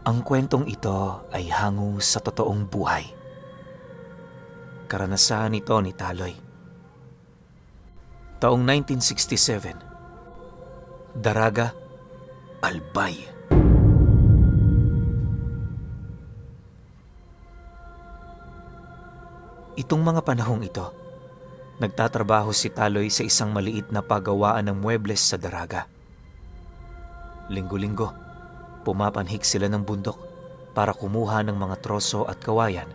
Ang kwentong ito ay hango sa totoong buhay. Karanasan ito ni Taloy. Taong 1967, Daraga, Albay. Itong mga panahong ito, nagtatrabaho si Taloy sa isang maliit na pagawaan ng muebles sa Daraga. Linggo-linggo, pumapanhik sila ng bundok para kumuha ng mga troso at kawayan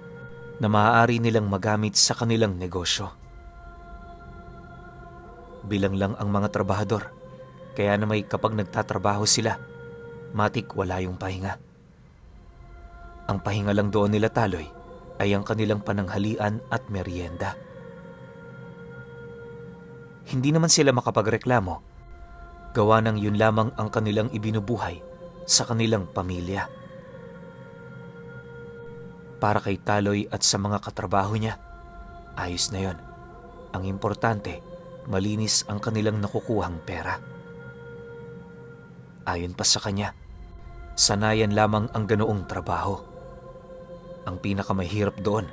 na maaari nilang magamit sa kanilang negosyo. Bilang lang ang mga trabahador, kaya na may kapag nagtatrabaho sila, matik wala yung pahinga. Ang pahinga lang doon nila Taloy ay ang kanilang pananghalian at merienda. Hindi naman sila makapagreklamo, gawa ng yun lamang ang kanilang ibinubuhay sa kanilang pamilya. Para kay Taloy at sa mga katrabaho niya, ayos na yon. Ang importante, malinis ang kanilang nakukuhang pera. Ayon pa sa kanya, sanayan lamang ang ganoong trabaho. Ang pinakamahirap doon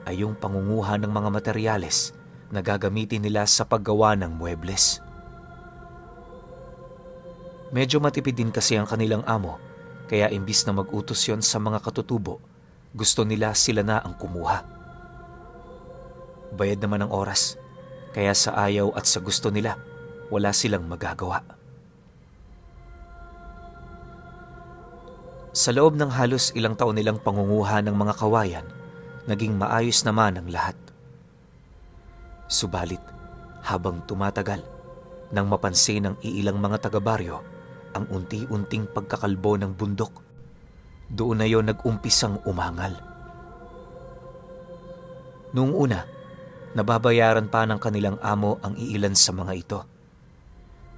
ay yung pangunguha ng mga materyales na gagamitin nila sa paggawa ng muebles. Medyo matipid din kasi ang kanilang amo, kaya imbis na mag-utos yon sa mga katutubo, gusto nila sila na ang kumuha. Bayad naman ang oras, kaya sa ayaw at sa gusto nila, wala silang magagawa. Sa loob ng halos ilang taon nilang pangunguha ng mga kawayan, naging maayos naman ang lahat. Subalit, habang tumatagal, nang mapansin ng iilang mga taga-baryo ang unti-unting pagkakalbo ng bundok, doon na yon nag-umpisang umangal. Noong una, nababayaran pa ng kanilang amo ang iilan sa mga ito.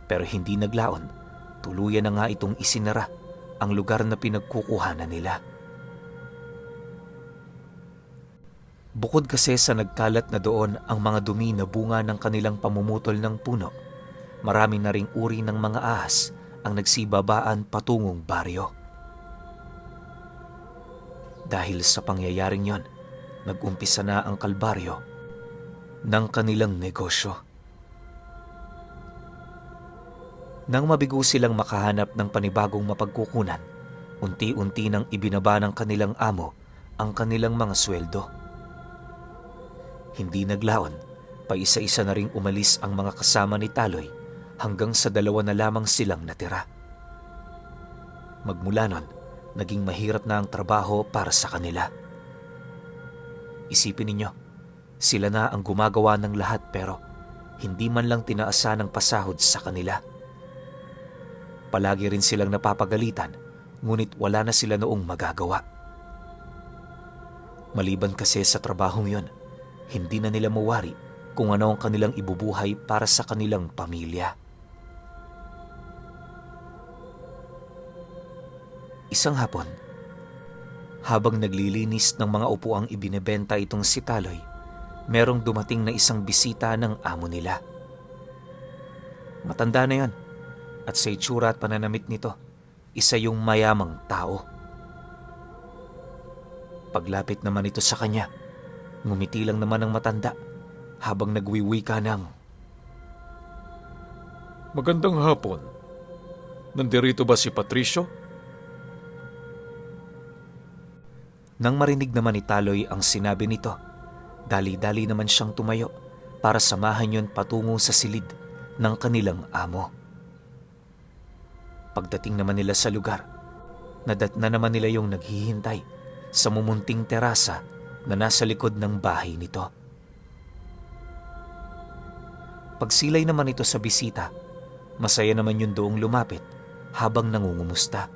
Pero hindi naglaon, tuluyan na nga itong isinara ang lugar na pinagkukuhanan nila. Bukod kasi sa nagkalat na doon ang mga dumi na bunga ng kanilang pamumutol ng puno, marami na ring uri ng mga ahas ang nagsibabaan patungong baryo. Dahil sa pangyayaring yon, nag-umpisa na ang kalbaryo ng kanilang negosyo. Nang mabigo silang makahanap ng panibagong mapagkukunan, unti-unti nang ibinaba ng kanilang amo ang kanilang mga sweldo. Hindi naglaon, paisa-isa na ring umalis ang mga kasama ni Taloy hanggang sa 2 na lamang silang natira. Magmula nun, naging mahirap na ang trabaho para sa kanila. Isipin ninyo, sila na ang gumagawa ng lahat pero hindi man lang tinaasan ng pasahod sa kanila. Palagi rin silang napapagalitan, ngunit wala na sila noong magagawa. Maliban kasi sa trabahong yon, hindi na nila mawari kung ano ang kanilang ibubuhay para sa kanilang pamilya. Isang hapon, habang naglilinis ng mga upuang ibinebenta itong si Taloy, merong dumating na isang bisita ng amo nila. Matanda na yon, at sa itsura at pananamit nito, isa yung mayamang tao. Paglapit naman ito sa kanya, ngumiti lang naman ang matanda habang nagwiwika ng, Magandang hapon. Nandirito ba si Patricio? Nang marinig naman ni Taloy ang sinabi nito, dali-dali naman siyang tumayo para samahan yon patungo sa silid ng kanilang amo. Pagdating naman nila sa lugar, nadatna naman nila yung naghihintay sa mumunting terasa na nasa likod ng bahay nito. Pagsilay naman ito sa bisita, masaya naman yung doong lumapit habang nangungumusta.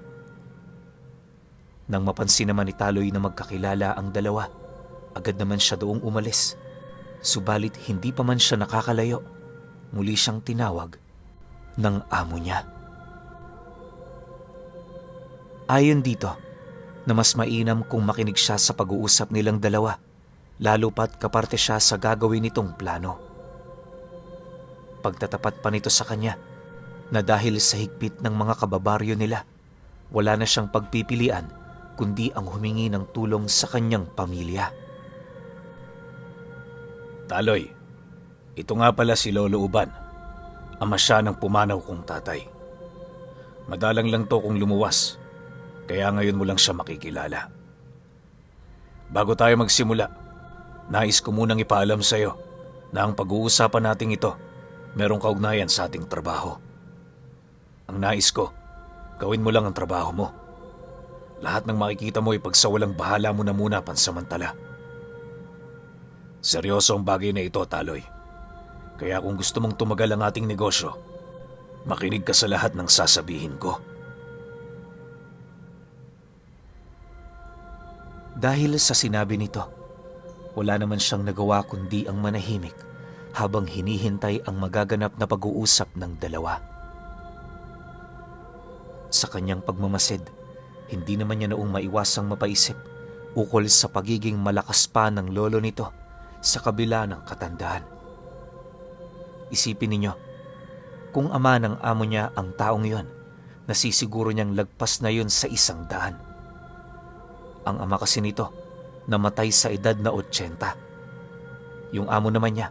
Nang mapansin naman ni Taloy na magkakilala ang dalawa, agad naman siya doong umalis. Subalit hindi pa man siya nakakalayo, muli siyang tinawag ng amo niya. Ayon dito, na mas mainam kung makinig siya sa pag-uusap nilang dalawa, lalo pat kaparte siya sa gagawin nitong plano. Pagtatapat pa nito sa kanya, na dahil sa higpit ng mga kababaryo nila, wala na siyang pagpipilian kundi ang humingi ng tulong sa kanyang pamilya. Taloy, ito nga pala si Lolo Uban. Ama siya ng pumanaw kong tatay. Madalang lang to kung lumuwas, kaya ngayon mo lang siya makikilala. Bago tayo magsimula, nais ko munang ipaalam sa'yo na ang pag-uusapan nating ito merong kaugnayan sa ating trabaho. Ang nais ko, gawin mo lang ang trabaho mo. Lahat ng makikita mo ipagsawalang bahala mo na muna pansamantala. Seryoso ang bagay na ito, Taloy. Kaya kung gusto mong tumagal ang ating negosyo, makinig ka sa lahat ng sasabihin ko. Dahil sa sinabi nito, wala naman siyang nagawa kundi ang manahimik habang hinihintay ang magaganap na pag-uusap ng dalawa. Sa kanyang pagmamasid, hindi naman niya noong maiwasang mapaisip ukol sa pagiging malakas pa ng lolo nito sa kabila ng katandaan. Isipin ninyo, kung ama ng amo niya ang taong yon, nasisiguro niyang lagpas na yon sa 100. Ang ama kasi nito, namatay sa edad na 80. Yung amo naman niya,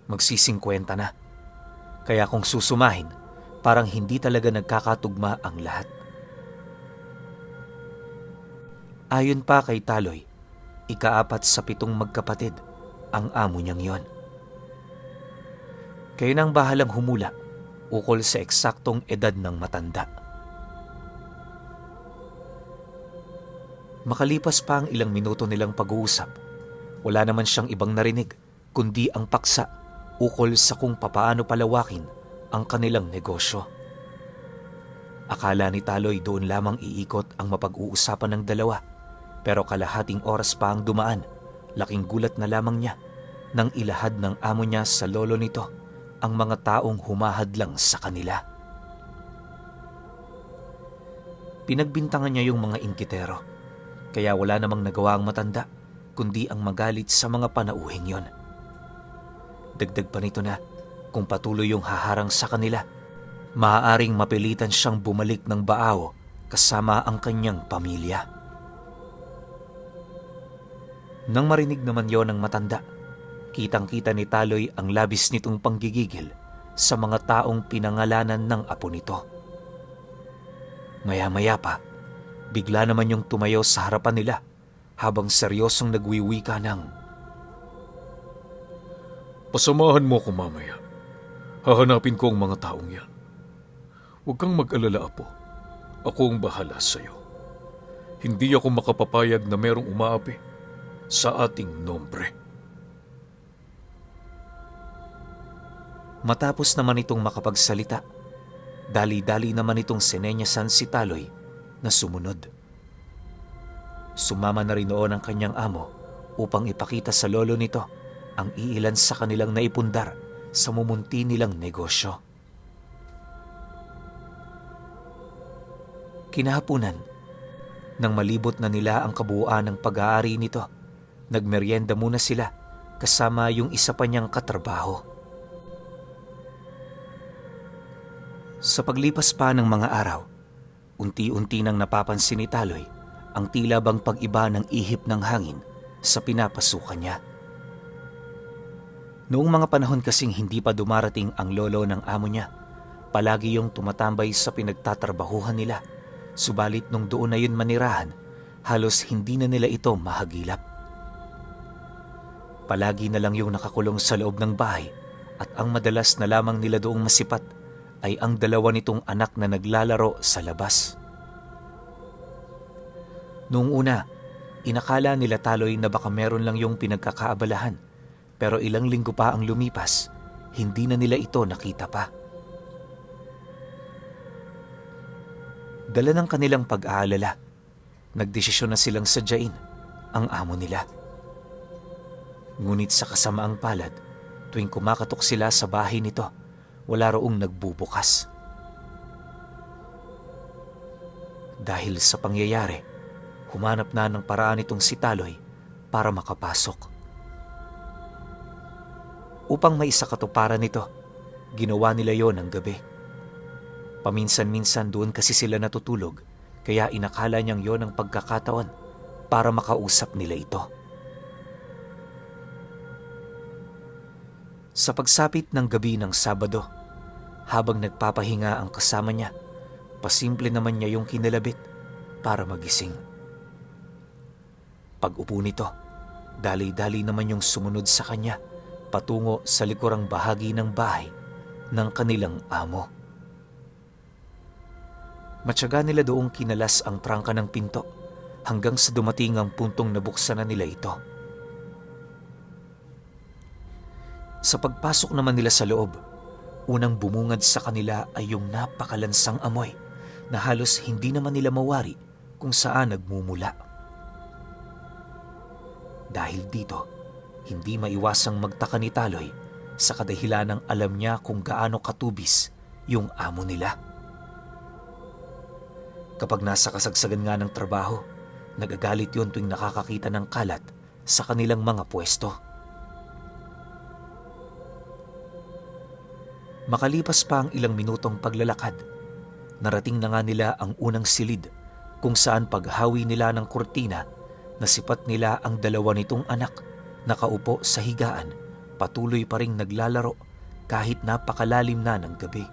magsi-50 na. Kaya kung susumahin, parang hindi talaga nagkakatugma ang lahat. Ayon pa kay Taloy, 4 sa 7 magkapatid ang amo niyang yon. Kayo nang bahalang humula ukol sa eksaktong edad ng matanda. Makalipas pa ang ilang minuto nilang pag-uusap, wala naman siyang ibang narinig kundi ang paksa ukol sa kung papaano palawakin ang kanilang negosyo. Akala ni Taloy doon lamang iikot ang mapag-uusapan ng dalawa, pero kalahating oras pa ang dumaan, laking gulat na lamang niya nang ilahad ng amo niya sa lolo nito ang mga taong humahadlang sa kanila. Pinagbintangan niya yung mga inggitero, kaya wala namang nagawa ang matanda kundi ang magalit sa mga panauhing yon. Dagdag pa nito na kung patuloy yung haharang sa kanila, maaaring mapilitan siyang bumalik ng Baaw kasama ang kanyang pamilya. Nang marinig naman yon ng matanda, kitang-kita ni Taloy ang labis nitong panggigigil sa mga taong pinangalanan ng apo nito. Maya-maya pa, bigla naman yung tumayo sa harapan nila habang seryosong nagwiwika ng, Pasamahan mo ako mamaya. Hahanapin ko ang mga taong yan. Huwag kang mag-alala, apo. Ako ang bahala sa'yo. Hindi ako makapapayag na merong umaapi sa ating nombre. Matapos naman itong makapagsalita, dali-dali naman itong sinenyasan si Taloy na sumunod. Sumama na rin noon ang kanyang amo upang ipakita sa lolo nito ang iilan sa kanilang naipundar sa mumunti nilang negosyo. Kinahapunan, nang malibot na nila ang kabuuan ng pag-aari nito, nagmeryenda muna sila kasama yung isa pa niyang katrabaho. Sa paglipas pa ng mga araw, unti-unti nang napapansin ni Taloy ang tila bang pag-iba ng ihip ng hangin sa pinapasukan niya. Noong mga panahon kasing hindi pa dumarating ang lolo ng amo niya, palagi yung tumatambay sa pinagtatrabahuhan nila, subalit nung doon na yun manirahan, halos hindi na nila ito mahagilap. Palagi na lang yung nakakulong sa loob ng bahay at ang madalas na lamang nila doong masipat ay ang dalawa nitong anak na naglalaro sa labas. Noong una, inakala nila Taloy na baka meron lang yung pinagkakaabalahan, pero ilang linggo pa ang lumipas, hindi na nila ito nakita pa. Dala ng kanilang pag-aalala, nagdesisyon na silang sadyain ang amo nila. Ngunit sa kasamaang palad, tuwing kumakatok sila sa bahay nito, wala roong nagbubukas. Dahil sa pangyayari, humanap na ng paraan itong si Taloy para makapasok. Upang maisakatuparan nito, ginawa nila yon ng gabi. Paminsan-minsan doon kasi sila natutulog, kaya inakala niyang yon ang pagkakataon para makausap nila ito. Sa pagsapit ng gabi ng Sabado, habang nagpapahinga ang kasama niya, pasimple naman niya yung kinalabit para magising. Pag-upo nito, dali-dali naman yung sumunod sa kanya patungo sa likurang bahagi ng bahay ng kanilang amo. Matyaga nila doong kinalas ang trangka ng pinto hanggang sa dumating ang puntong nabuksan na nila ito. Sa pagpasok naman nila sa loob, unang bumungad sa kanila ay yung napakalansang amoy na halos hindi naman nila mawari kung saan nagmumula. Dahil dito, hindi maiwasang magtaka ni Taloy sa kadahilanang alam niya kung gaano katubis yung amo nila. Kapag nasa kasagsagan nga ng trabaho, nagagalit yun tuwing nakakakita ng kalat sa kanilang mga pwesto. Makalipas pa ang ilang minutong paglalakad, narating na nga nila ang unang silid kung saan paghawi nila ng kurtina, nasipat nila ang dalawa nitong anak nakaupo sa higaan, patuloy pa ring naglalaro kahit napakalalim na ng gabi.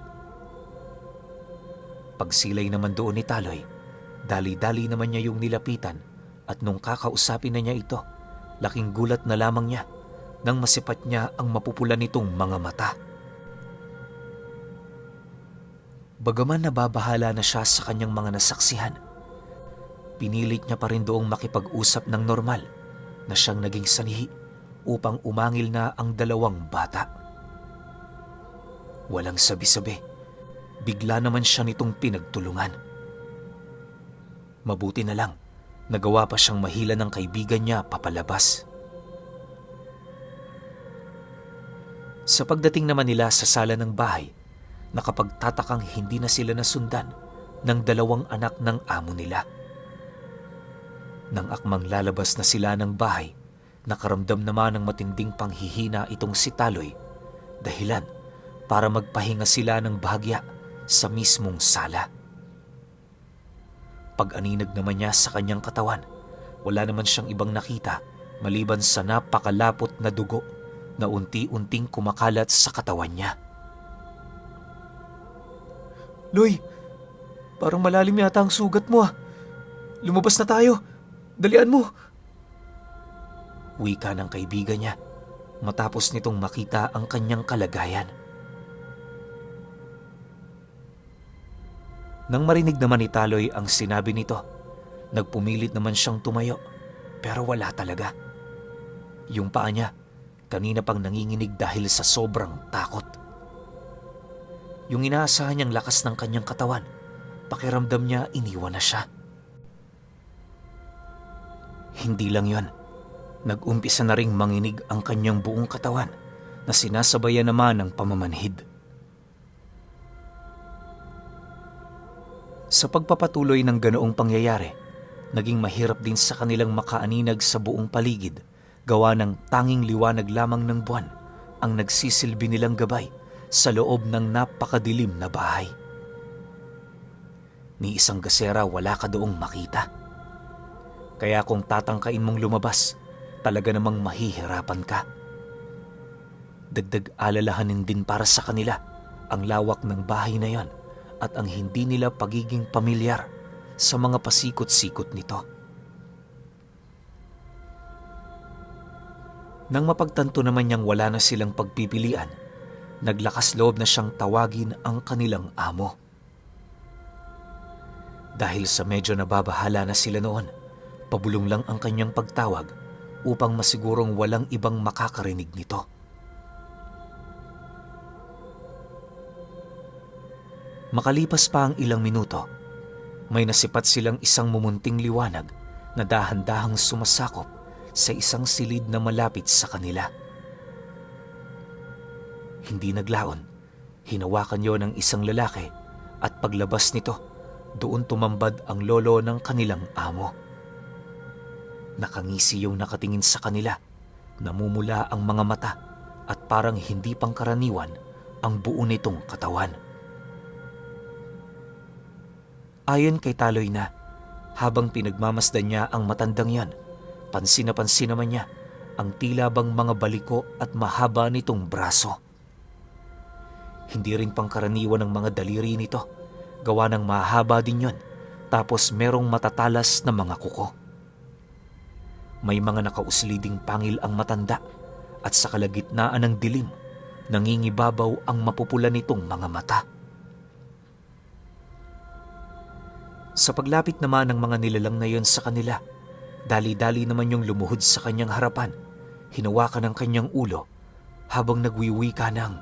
Pagsilay naman doon ni Taloy, dali-dali naman niya yung nilapitan at nung kakausapin na niya ito, laking gulat na lamang niya nang masipat niya ang mapupula nitong mga mata. Bagaman nababahala na siya sa kanyang mga nasaksihan, pinilit niya pa rin doong makipag-usap ng normal na siyang naging sanhi upang umangil na ang dalawang bata. Walang sabi-sabi, bigla naman siya nitong pinagtulungan. Mabuti na lang, nagawa pa siyang mahila ng kaibigan niya papalabas. Sa pagdating naman nila sa sala ng bahay, nakapagtatakang hindi na sila nasundan ng dalawang anak ng amo nila. Nang akmang lalabas na sila ng bahay, nakaramdam naman ng matinding panghihina itong si Taloy, dahilan para magpahinga sila ng bahagya sa mismong sala. Pag-aninag naman niya sa kanyang katawan, wala naman siyang ibang nakita maliban sa napakalapot na dugo na unti-unting kumakalat sa katawan niya. "Loy, parang malalim yata ang sugat mo ah. Lumabas na tayo. Dalian mo." Wika ng kaibigan niya matapos nitong makita ang kanyang kalagayan. Nang marinig naman ni Taloy ang sinabi nito, nagpumilit naman siyang tumayo pero wala talaga. Yung paa niya kanina pang nanginginig dahil sa sobrang takot. Yung inaasahan niyang lakas ng kanyang katawan, pakiramdam niya iniwan na siya. Hindi lang yon, nag-umpisa na ring manginig ang kanyang buong katawan na sinasabayan naman ng pamamanhid. Sa pagpapatuloy ng ganoong pangyayari, naging mahirap din sa kanilang makaaninag sa buong paligid gawa ng tanging liwanag lamang ng buwan ang nagsisilbi nilang gabay sa loob ng napakadilim na bahay. Ni isang gasera wala ka doong makita. Kaya kung tatangkain mong lumabas, talaga namang mahihirapan ka. Dagdag alalahanin din para sa kanila ang lawak ng bahay na yon at ang hindi nila pagiging pamilyar sa mga pasikot-sikot nito. Nang mapagtanto naman niyang wala na silang pagpipilian, naglakas loob na siyang tawagin ang kanilang amo. Dahil sa medyo nababahala na sila noon, pabulong lang ang kanyang pagtawag upang masigurong walang ibang makakarinig nito. Makalipas pa ang ilang minuto, may nasipat silang isang mumunting liwanag na dahan-dahang sumasakop sa isang silid na malapit sa kanila. Hindi naglaon, hinawakan yon ng isang lalaki at paglabas nito, doon tumambad ang lolo ng kanilang amo. Nakangisi yung nakatingin sa kanila, namumula ang mga mata at parang hindi pangkaraniwan ang buo nitong katawan. Ayon kay Taloy na Habang pinagmamasdan niya ang matandang yan, pansin naman niya ang tila bang mga baliko at mahaba nitong braso. Hindi rin pangkaraniwan ng mga daliri nito, gawa ng mahaba din yon, tapos merong matatalas na mga kuko. May mga nakausli ding pangil ang matanda at sa kalagitnaan ng dilim, nangingibabaw ang mapupula nitong mga mata. Sa paglapit naman ng mga nilalang na yon sa kanila, dali-dali naman yung lumuhod sa kanyang harapan, hinawakan ng kanyang ulo habang nagwiwika ng,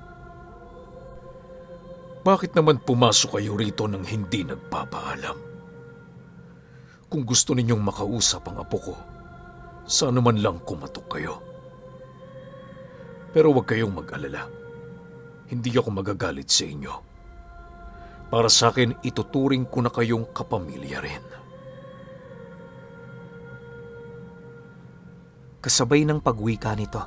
Bakit naman pumasok kayo rito nang hindi nagpapaalam? Kung gusto ninyong makausap ang apo ko, sana man lang kumatok kayo. Pero huwag kayong mag-alala. Hindi ako magagalit sa inyo. Para sa akin, ituturing ko na kayong kapamilya rin. kasabay ng pagwika nito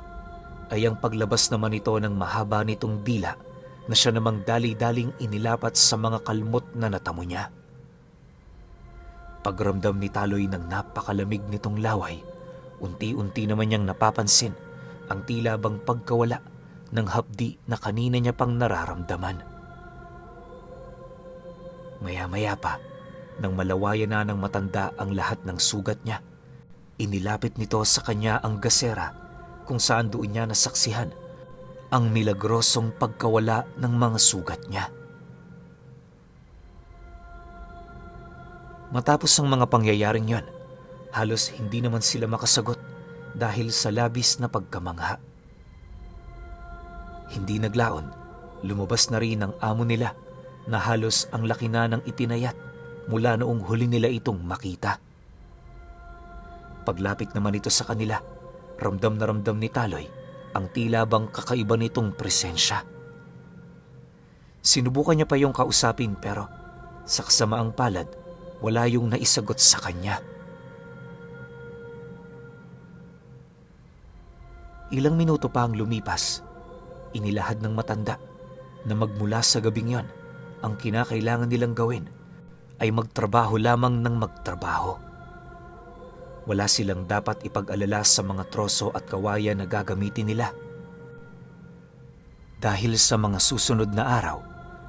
ay ang paglabas naman ito ng mahaba nitong dila na siya namang dali-daling inilapat sa mga kalmot na natamo niya. Pagramdam ni Taloy ng napakalamig nitong laway, unti-unti naman niyang napapansin ang tila bang pagkawala ng hapdi na kanina niya pang nararamdaman. Maya-maya pa, nang malawayan na ng matanda ang lahat ng sugat niya, inilapit nito sa kanya ang gasera kung saan doon niya nasaksihan ang milagrosong pagkawala ng mga sugat niya. Matapos ang mga pangyayaring yon, halos hindi naman sila makasagot dahil sa labis na pagkamangha. Hindi naglaon, lumabas na rin ang amo nila na halos ang laki na ng ipinayat mula noong huli nila itong makita. Paglapit naman ito sa kanila, ramdam na ramdam ni Taloy ang tila bang kakaiba nitong presensya. Sinubukan niya pa yung kausapin pero sa kasamaang palad, wala yung naisagot sa kanya. Ilang minuto pa ang lumipas, inilahad ng matanda na magmula sa gabing yon, ang kinakailangan nilang gawin ay magtrabaho lamang ng magtrabaho. Wala silang dapat ipag-alala sa mga troso at kawayan na gagamitin nila. Dahil sa mga susunod na araw,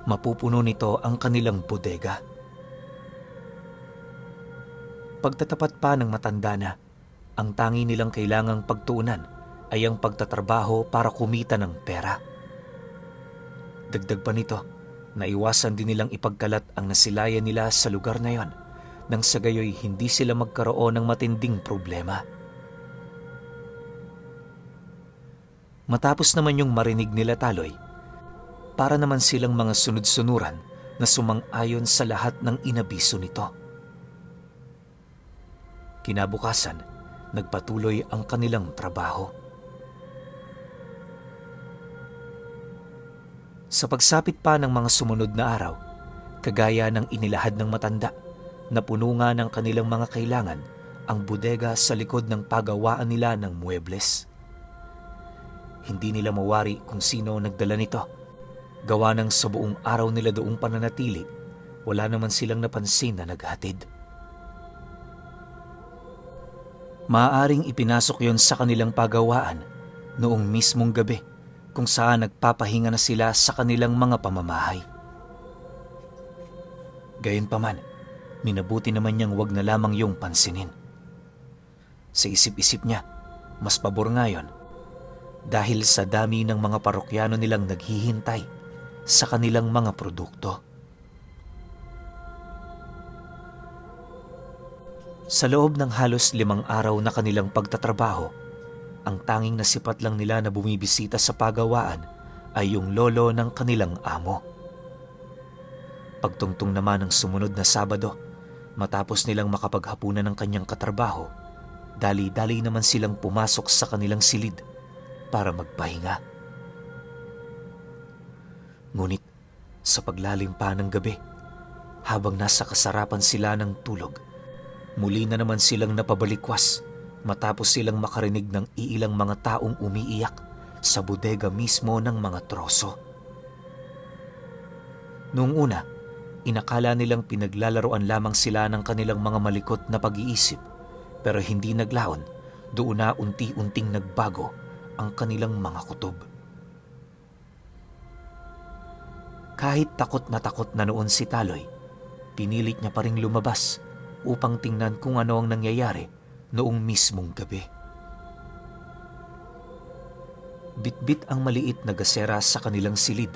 mapupuno nito ang kanilang bodega. Pagtatapat pa ng matanda na, ang tangi nilang kailangang pagtuunan ay ang pagtatrabaho para kumita ng pera. Dagdag pa nito, naiwasan din nilang ipagkalat ang nasilayan nila sa lugar na yon nang sa gayoy hindi sila magkaroon ng matinding problema. Matapos naman yung marinig nila Taloy, para naman silang mga sunod-sunuran na sumang-ayon sa lahat ng inabiso nito. Kinabukasan, nagpatuloy ang kanilang trabaho. Sa pagsapit pa ng mga sumunod na araw, kagaya ng inilahad ng matanda, napuno nga ng kanilang mga kailangan ang bodega sa likod ng pagawaan nila ng muebles. Hindi nila mawari kung sino nagdala nito. Gawa ng sa buong araw nila doong pananatili, wala naman silang napansin na naghatid. Maaaring ipinasok yon sa kanilang pagawaan noong mismong gabi kung saan nagpapahinga na sila sa kanilang mga pamamahay. Gayunpaman, minabuti naman niyang wag na lamang yung pansinin. Sa isip-isip niya, mas pabor nga yun dahil sa dami ng mga parokyano nilang naghihintay sa kanilang mga produkto. Sa loob ng halos 5 araw na kanilang pagtatrabaho, ang tanging nasipat lang nila na bumibisita sa pagawaan ay yung lolo ng kanilang amo. Pagtungtong naman ng sumunod na Sabado, matapos nilang makapaghapunan ng kanyang katrabaho, dali-dali naman silang pumasok sa kanilang silid para magpahinga. Ngunit sa paglalim pa ng gabi, habang nasa kasarapan sila ng tulog, muli na naman silang napabalikwas matapos silang makarinig ng iilang mga taong umiiyak sa bodega mismo ng mga troso. Noong una, inakala nilang pinaglalaroan lamang sila ng kanilang mga malikot na pag-iisip, pero hindi naglaon, doon na unti-unting nagbago ang kanilang mga kutob. Kahit takot na noon si Taloy, pinilit niya pa ring lumabas upang tingnan kung ano ang nangyayari noong mismong gabi. Bitbit ang maliit na gasera sa kanilang silid.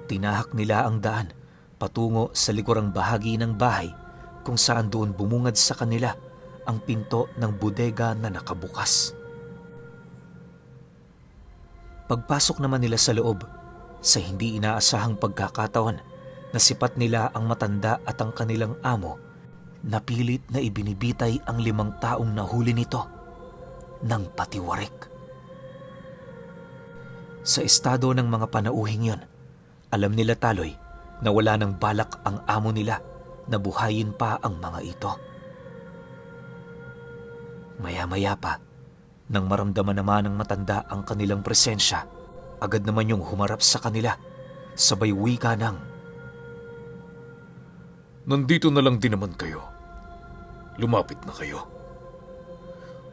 Tinahak nila ang daan patungo sa likurang bahagi ng bahay kung saan doon bumungad sa kanila ang pinto ng bodega na nakabukas. Pagpasok naman nila sa loob, sa hindi inaasahang pagkakataon, nasipat nila ang matanda at ang kanilang amo na pilit na ibinibitay ang 5 taong nahuli nito ng patiwarik. Sa estado ng mga panauhing yon, alam nila Taloy na wala ng balak ang amo nila na buhayin pa ang mga ito. Maya-maya pa, nang maramdaman naman ng matanda ang kanilang presensya, agad naman yung humarap sa kanila, sabay wika ng, Nandito na lang din naman kayo. Lumapit na kayo.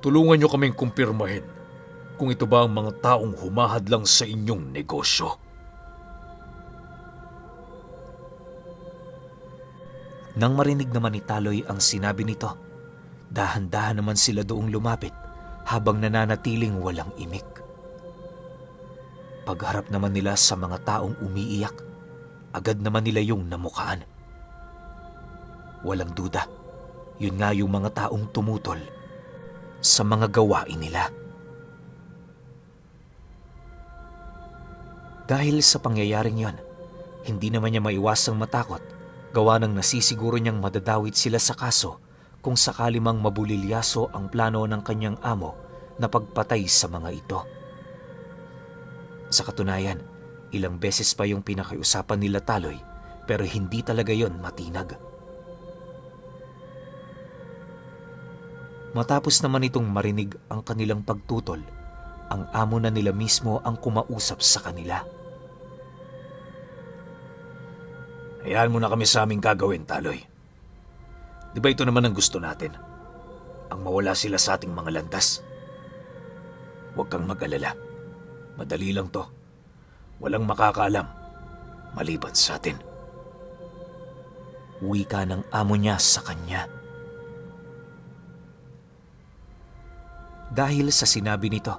Tulungan niyo kaming kumpirmahin kung ito ba ang mga taong humahadlang sa inyong negosyo. Nang marinig naman ni Taloy ang sinabi nito, dahan-dahan naman sila doong lumapit habang nananatiling walang imik. Pagharap naman nila sa mga taong umiiyak, agad naman nila yung namukaan. Walang duda, yun nga yung mga taong tumutol sa mga gawain nila. Dahil sa pangyayaring yon, hindi naman niya maiwasang matakot, gawa ng nasisiguro niyang madadawit sila sa kaso kung sakali mang mabulilyaso ang plano ng kanyang amo na pagpatay sa mga ito. Sa katunayan, ilang beses pa yung pinakiusapan nila Taloy, pero hindi talaga yon matinag. Matapos naman itong marinig ang kanilang pagtutol, ang amo na nila mismo ang kumausap sa kanila. Hayaan mo na kami sa aming gagawin, Taloy. Di ba ito naman ang gusto natin? Ang mawala sila sa ating mga landas. Huwag kang mag-alala. Madali lang to. Walang makakaalam maliban sa atin. Wika ng amo niya sa kanya. Dahil sa sinabi nito,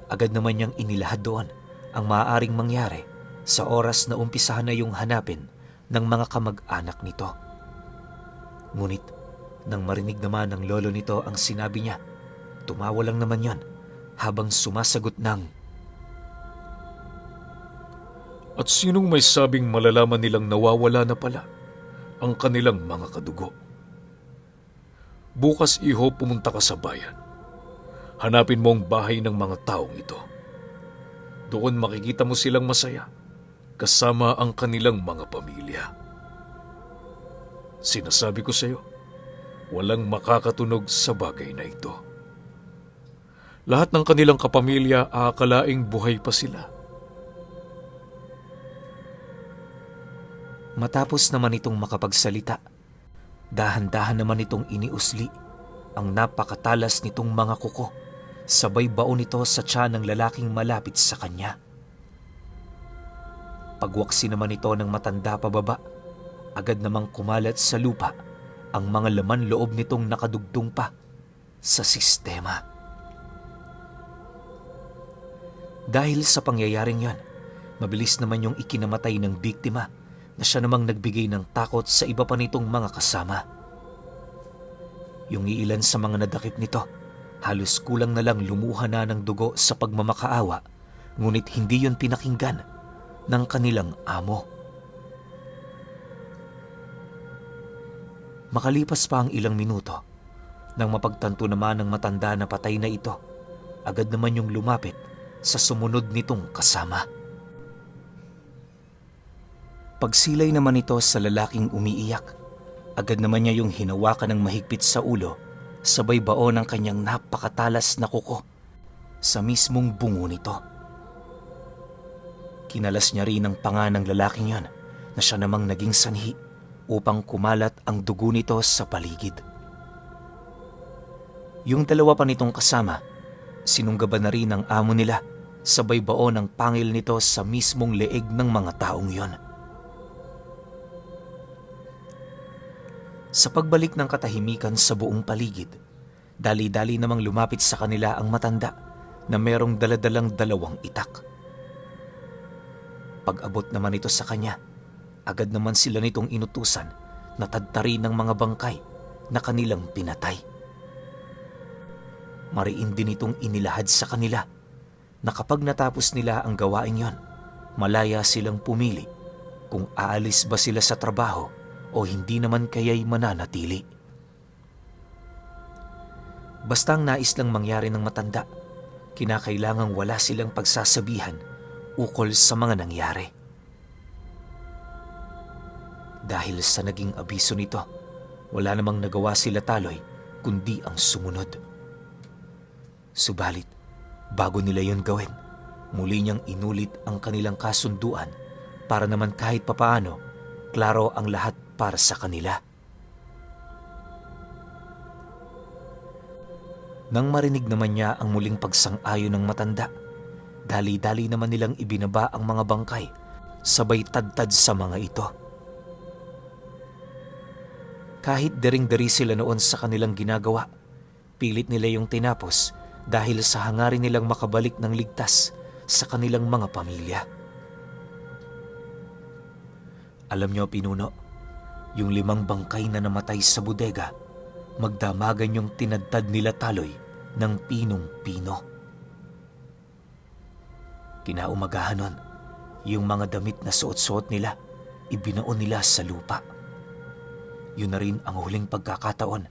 agad naman niyang inilahad doon ang maaaring mangyari sa oras na umpisahan na yung hanapin ng mga kamag-anak nito. Ngunit, nang marinig naman ng lolo nito ang sinabi niya, tumawa lang naman yon habang sumasagot ng, At sinong may sabing malalaman nilang nawawala na pala ang kanilang mga kadugo? Bukas, iho, pumunta ka sa bayan. Hanapin mo ang bahay ng mga taong ito. Doon makikita mo silang masaya, kasama ang kanilang mga pamilya. Sinasabi ko sa iyo, walang makakatunog sa bagay na ito. Lahat ng kanilang kapamilya aakalaing buhay pa sila. Matapos naman itong makapagsalita, dahan-dahan naman itong iniusli ang napakatalas nitong mga kuko, sabay baon nito sa tiyan ng lalaking malapit sa kanya. Pagwaksi naman ito ng matanda pababa, agad namang kumalat sa lupa ang mga laman loob nitong nakadugtong pa sa sistema. Dahil sa pangyayaring yon, mabilis naman yung ikinamatay ng biktima na siya namang nagbigay ng takot sa iba pa nitong mga kasama. Yung iilan sa mga nadakip nito, halos kulang na lang lumuha na ng dugo sa pagmamakaawa, ngunit hindi yon pinakinggan ng kanilang amo. Makalipas pa ang ilang minuto, nang mapagtanto naman ng matanda na patay na ito, agad naman yung lumapit sa sumunod nitong kasama. Pagsilay naman ito sa lalaking umiiyak, agad naman niya yung hinawakan ng mahigpit sa ulo, sabay baon ng kanyang napakatalas na kuko sa mismong bungo nito. Kinalas niya rin ang panga ng lalaking yon na siya namang naging sanhi upang kumalat ang dugo nito sa paligid. Yung dalawa pa nitong kasama, sinunggaban na rin ng amo nila, sabay baon ang pangil nito sa mismong leeg ng mga taong yon. Sa pagbalik ng katahimikan sa buong paligid, dali-dali namang lumapit sa kanila ang matanda na merong daladalang 2 itak. Pag-abot naman ito sa kanya, agad naman sila nitong inutusan na tadtari ng mga bangkay na kanilang pinatay. Mariin din itong inilahad sa kanila na kapag natapos nila ang gawain yon, malaya silang pumili kung aalis ba sila sa trabaho o hindi naman kaya'y mananatili. Basta ang nais lang mangyari ng matanda, kinakailangang wala silang pagsasabihan ukol sa mga nangyari. Dahil sa naging abiso nito, wala namang nagawa sila Taloy kundi ang sumunod. Subalit, bago nila yon gawin, muli niyang inulit ang kanilang kasunduan para naman kahit papaano, klaro ang lahat para sa kanila. Nang marinig naman niya ang muling pagsang-ayon ng matanda, dali-dali naman nilang ibinaba ang mga bangkay, sabay tadtad sa mga ito. Kahit dering-deri sila noon sa kanilang ginagawa, pilit nila yung tinapos dahil sa hangarin nilang makabalik ng ligtas sa kanilang mga pamilya. Alam niyo, Pinuno, yung 5 bangkay na namatay sa bodega, magdamagan yung tinadtad nila Taloy ng pinong-pino. Kinaumagahan nun, yung mga damit na suot-suot nila, ibinaon nila sa lupa. Yun na rin ang huling pagkakataon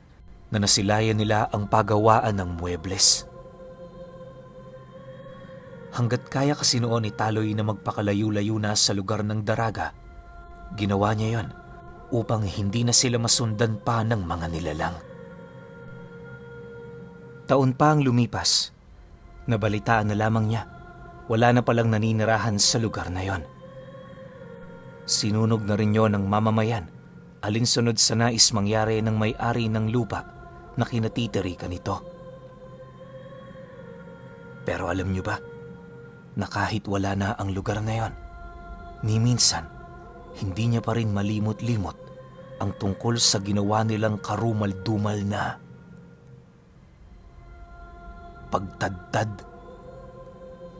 na nasilayan nila ang pagawaan ng muebles. Hanggat kaya kasi noon ni Taloy na magpakalayo-layo na sa lugar ng daraga, ginawa niya yon upang hindi na sila masundan pa ng mga nilalang. Taon pa ang lumipas, nabalitaan na lamang niya, wala na palang naninirahan sa lugar na yon. Sinunog na rin yon ng mamamayan, alinsunod sa nais mangyari ng may-ari ng lupa na kinatitirikan nito. Pero alam niyo ba, na kahit wala na ang lugar na yon, ni minsan, hindi niya pa rin malimot-limot ang tungkol sa ginawa nilang karumal-dumal na pagtadtad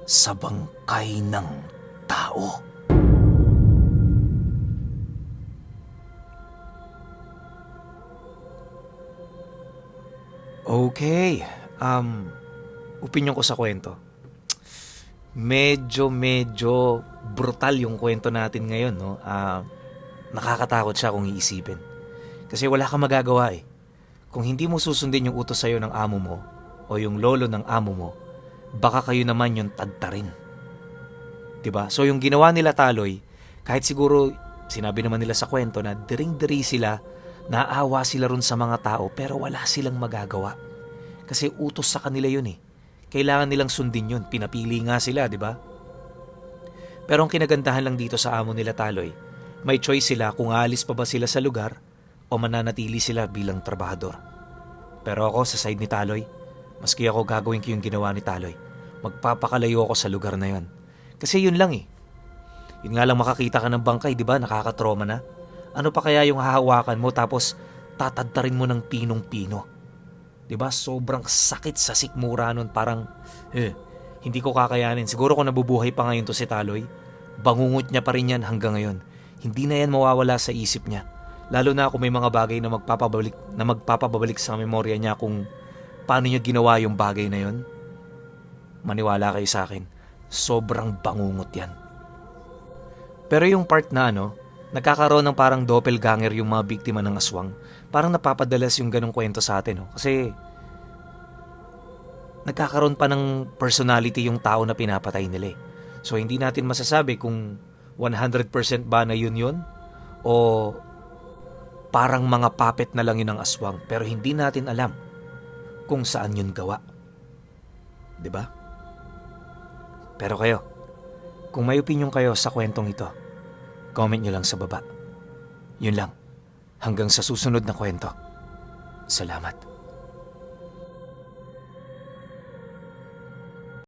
sa bangkay ng tao. Okay, opinyon ko sa kwento. Medyo brutal yung kwento natin ngayon, no? Nakakatakot siya kung iisipin. Kasi wala kang magagawa eh. Kung hindi mo susundin yung utos sa'yo ng amo mo o yung lolo ng amo mo, baka kayo naman yung tadtarin. Diba? So yung ginawa nila Taloy, kahit siguro sinabi naman nila sa kwento na dering-deri sila, naawa sila ron sa mga tao pero wala silang magagawa. Kasi utos sa kanila yun eh. Kailangan nilang sundin yun. Pinapili nga sila, di ba? Pero ang kinagandahan lang dito sa amo nila Taloy, may choice sila kung aalis pa ba sila sa lugar o mananatili sila bilang trabahador. Pero ako sa side ni Taloy, maski ako gagawin ko yung ginawa ni Taloy, magpapakalayo ako sa lugar na yon. Kasi yun lang eh. Yun nga lang makakita ka ng bangkay, di ba? Nakakatroma na. Ano pa kaya yung hahawakan mo tapos tatadtarin mo ng pinong-pino? Diba? Sobrang sakit sa sikmura nun. Parang, hindi ko kakayanin. Siguro kung nabubuhay pa ngayon to si Taloy, bangungot niya pa rin yan hanggang ngayon. Hindi na yan mawawala sa isip niya. Lalo na kung may mga bagay na magpapabalik sa memorya niya kung paano niya ginawa yung bagay na yon. Maniwala kayo sa akin, sobrang bangungot yan. Pero yung part na nagkakaroon ng parang doppelganger yung mga biktima ng aswang. Parang napapadalas yung ganong kwento sa atin. Kasi nagkakaroon pa ng personality yung tao na pinapatay nila. So hindi natin masasabi kung 100% ba na yun o parang mga puppet na lang yun ng aswang. Pero hindi natin alam kung saan yun gawa. Diba? Pero kayo, kung may opinion kayo sa kwentong ito, comment nyo lang sa baba. Yun lang. Hanggang sa susunod na kwento. Salamat.